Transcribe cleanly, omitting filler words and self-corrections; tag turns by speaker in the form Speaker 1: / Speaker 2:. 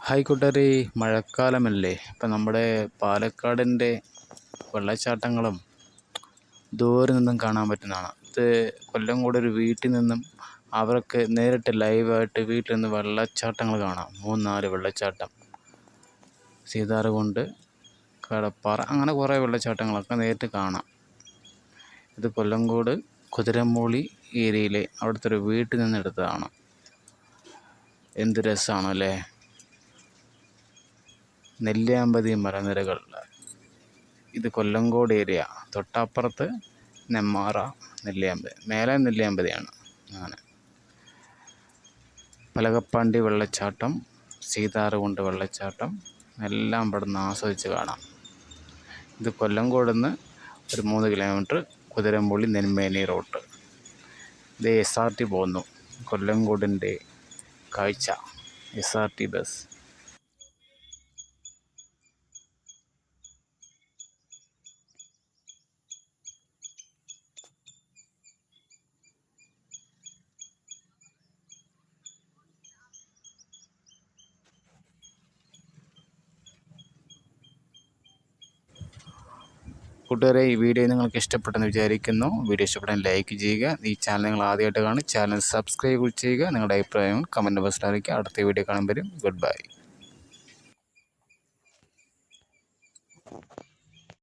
Speaker 1: Hi കൂട്ടുകാരെ, മഴക്കാലമല്ലേ. ഇപ്പം നമ്മുടെ പാലക്കാടിൻ്റെ വെള്ളച്ചാട്ടങ്ങളും ദൂരെ നിന്നും കാണാൻ പറ്റുന്നതാണ്. ഇത് കൊല്ലംകോട് ഒരു വീട്ടിൽ നിന്നും അവർക്ക് നേരിട്ട് ലൈവായിട്ട് വീട്ടിൽ നിന്ന് വെള്ളച്ചാട്ടങ്ങൾ കാണാം. 3-4 വെള്ളച്ചാട്ടം, സീതാർകുണ്ട്, കടപ്പാറ, അങ്ങനെ കുറേ വെള്ളച്ചാട്ടങ്ങളൊക്കെ നേരിട്ട് കാണാം. ഇത് കൊല്ലംകോട് കുതിരമൂളി ഏരിയയിലെ അവിടുത്തെ ഒരു വീട്ടിൽ നിന്ന് എടുത്തതാണ്. എന്ത് രസമാണല്ലേ. നെല്ലിയാമ്പതി മലനിരകൾ. ഇത് കൊല്ലംകോട് ഏരിയ. തൊട്ടപ്പുറത്ത് നെന്മാറ, നെല്ലിയാമ്പതി, മേലെ നെല്ലിയാമ്പതിയാണ്. അങ്ങനെ പലകപ്പാണ്ടി വെള്ളച്ചാട്ടം, സീതാർകുണ്ട് വെള്ളച്ചാട്ടം എല്ലാം ഇവിടെ നിന്ന് ആസ്വദിച്ച് കാണാം. ഇത് കൊല്ലംകോട് നിന്ന് ഒരു 3 കിലോമീറ്റർ കുതിരമ്പുള്ളി നെന്മേനി റൂട്ട്. ഇത് SRT പോകുന്നു. കൊല്ലംകോടിൻ്റെ കാഴ്ച, SRT ബസ്. കൂട്ടുകാരെ, ഈ വീഡിയോ നിങ്ങൾക്ക് ഇഷ്ടപ്പെട്ടെന്ന് വിചാരിക്കുന്നു. വീഡിയോ ഇഷ്ടപ്പെട്ടാൽ ലൈക്ക് ചെയ്യുക. ഈ ചാനൽ നിങ്ങൾ ആദ്യമായിട്ട് കാണും, ചാനൽ സബ്സ്ക്രൈബ് ചെയ്യുക. നിങ്ങളുടെ അഭിപ്രായങ്ങൾ കമൻറ്റ് ബോക്സിൽ അറിയിക്കുക. അടുത്ത വീഡിയോ കാണുമ്പോൾ ഗുഡ് ബൈ.